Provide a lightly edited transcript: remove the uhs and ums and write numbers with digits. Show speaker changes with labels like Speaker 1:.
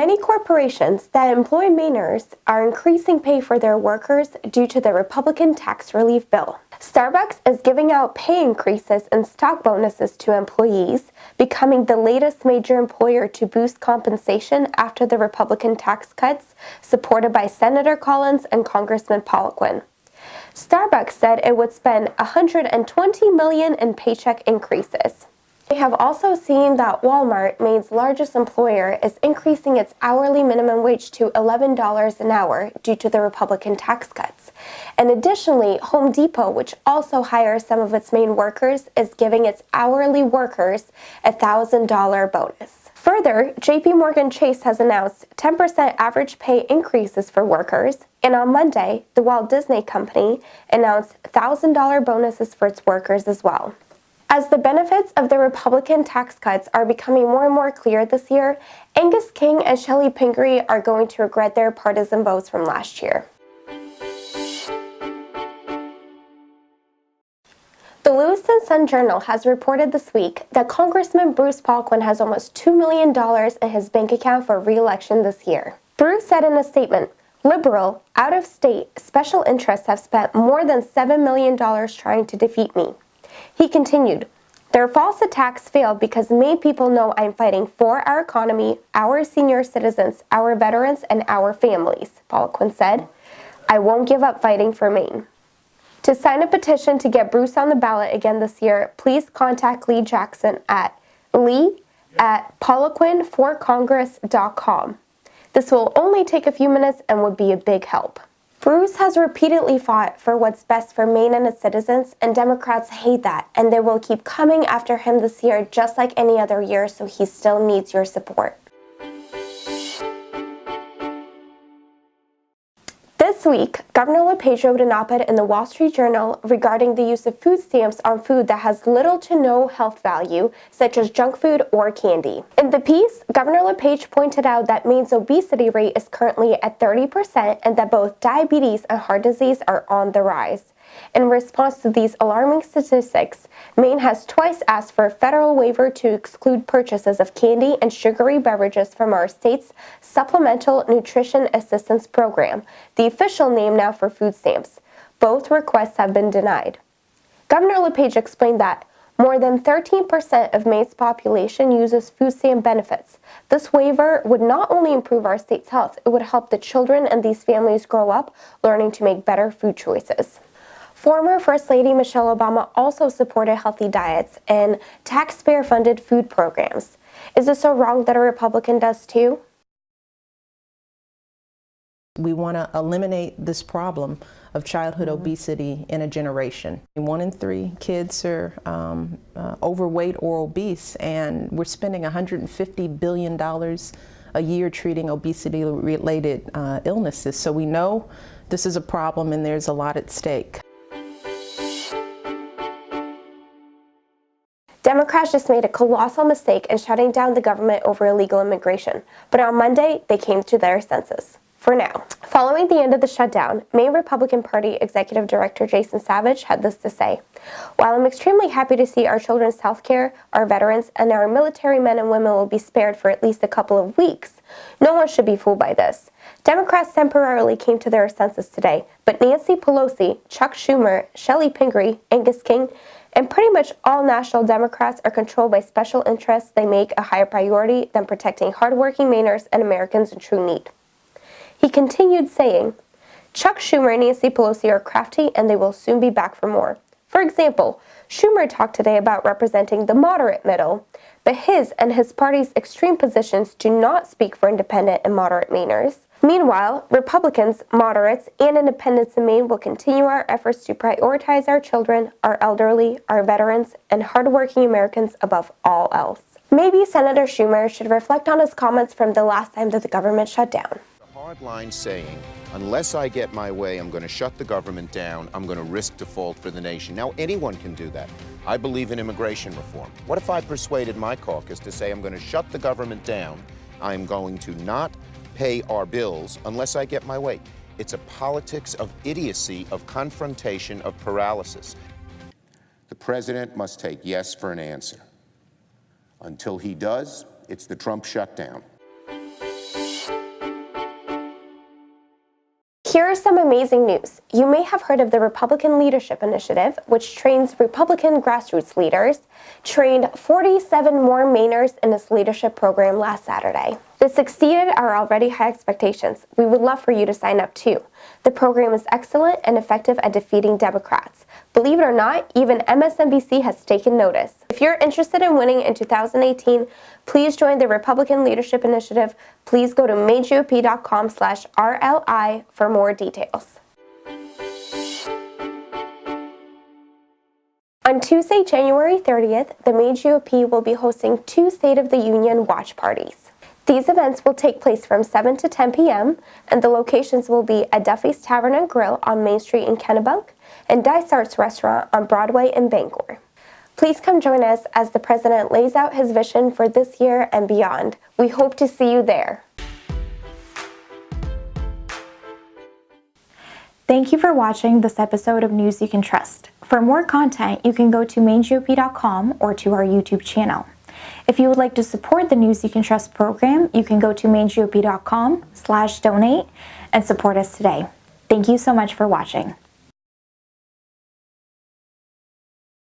Speaker 1: Many corporations that employ Mainers are increasing pay for their workers due to the Republican tax relief bill. Starbucks is giving out pay increases and stock bonuses to employees, becoming the latest major employer to boost compensation after the Republican tax cuts, supported by Senator Collins and Congressman Poliquin. Starbucks said it would spend $120 million in paycheck increases. We have also seen that Walmart, Maine's largest employer, is increasing its hourly minimum wage to $11 an hour due to the Republican tax cuts. And additionally, Home Depot, which also hires some of its Maine workers, is giving its hourly workers a $1,000 bonus. Further, JP Morgan Chase has announced 10% average pay increases for workers, and on Monday, the Walt Disney Company announced $1,000 bonuses for its workers as well. As the benefits of the Republican tax cuts are becoming more and more clear this year, Angus King and Shelley Pingree are going to regret their partisan votes from last year. The Lewiston Sun-Journal has reported this week that Congressman Bruce Poliquin has almost $2 million in his bank account for re-election this year. Bruce said in a statement, "Liberal, out-of-state, special interests have spent more than $7 million trying to defeat me." He continued, "Their false attacks failed because Maine people know I'm fighting for our economy, our senior citizens, our veterans, and our families," Poliquin said. "I won't give up fighting for Maine." To sign a petition to get Bruce on the ballot again this year, please contact Lee Jackson at lee@poliquinforcongress.com. This will only take a few minutes and would be a big help. Bruce has repeatedly fought for what's best for Maine and its citizens, and Democrats hate that, and they will keep coming after him this year just like any other year, so he still needs your support. This week, Governor LePage wrote an op-ed in the Wall Street Journal regarding the use of food stamps on food that has little to no health value, such as junk food or candy. In the piece, Governor LePage pointed out that Maine's obesity rate is currently at 30% and that both diabetes and heart disease are on the rise. In response to these alarming statistics, Maine has twice asked for a federal waiver to exclude purchases of candy and sugary beverages from our state's Supplemental Nutrition Assistance Program, the official name now for food stamps. Both requests have been denied. Governor LePage explained that more than 13% of Maine's population uses food stamp benefits. This waiver would not only improve our state's health, it would help the children and these families grow up learning to make better food choices. Former First Lady Michelle Obama also supported healthy diets and taxpayer-funded food programs. Is it so wrong that a Republican does too?
Speaker 2: We want to eliminate this problem of childhood obesity in a generation. 1 in 3 kids are overweight or obese, and we're spending $150 billion a year treating obesity-related illnesses. So we know this is a problem and there's a lot at stake.
Speaker 1: Democrats just made a colossal mistake in shutting down the government over illegal immigration, but on Monday, they came to their senses. For now. Following the end of the shutdown, Maine Republican Party Executive Director Jason Savage had this to say, "While I'm extremely happy to see our children's health care, our veterans, and our military men and women will be spared for at least a couple of weeks, no one should be fooled by this. Democrats temporarily came to their senses today, but Nancy Pelosi, Chuck Schumer, Shelley Pingree, Angus King, and pretty much all national Democrats are controlled by special interests. They make a higher priority than protecting hardworking Mainers and Americans in true need." He continued saying, "Chuck Schumer and Nancy Pelosi are crafty and they will soon be back for more. For example, Schumer talked today about representing the moderate middle, but his and his party's extreme positions do not speak for independent and moderate Mainers. Meanwhile, Republicans, moderates, and independents in Maine will continue our efforts to prioritize our children, our elderly, our veterans, and hardworking Americans above all else." Maybe Senator Schumer should reflect on his comments from the last time that the government shut down.
Speaker 3: Hard line saying, unless I get my way, I'm going to shut the government down, I'm going to risk default for the nation. Now, anyone can do that. I believe in immigration reform. What if I persuaded my caucus to say I'm going to shut the government down, I'm going to not pay our bills unless I get my way? It's a politics of idiocy, of confrontation, of paralysis. The president must take yes for an answer. Until he does, it's the Trump shutdown.
Speaker 1: Here is some amazing news. You may have heard of the Republican Leadership Initiative, which trains Republican grassroots leaders, trained 47 more Mainers in this leadership program last Saturday. This exceeded our already high expectations. We would love for you to sign up too. The program is excellent and effective at defeating Democrats. Believe it or not, even MSNBC has taken notice. If you're interested in winning in 2018, please join the Republican Leadership Initiative. Please go to mainegop.com/RLI for more details. On Tuesday, January 30th, the Maine GOP will be hosting 2 State of the Union watch parties. These events will take place from 7 to 10 p.m., and the locations will be at Duffy's Tavern and Grill on Main Street in Kennebunk and Dysart's Restaurant on Broadway in Bangor. Please come join us as the President lays out his vision for this year and beyond. We hope to see you there.
Speaker 4: Thank you for watching this episode of News You Can Trust. For more content, you can go to mainegop.com or to our YouTube channel. If you would like to support the News You Can Trust program, you can go to mainegop.com/donate and support us today. Thank you so much for watching.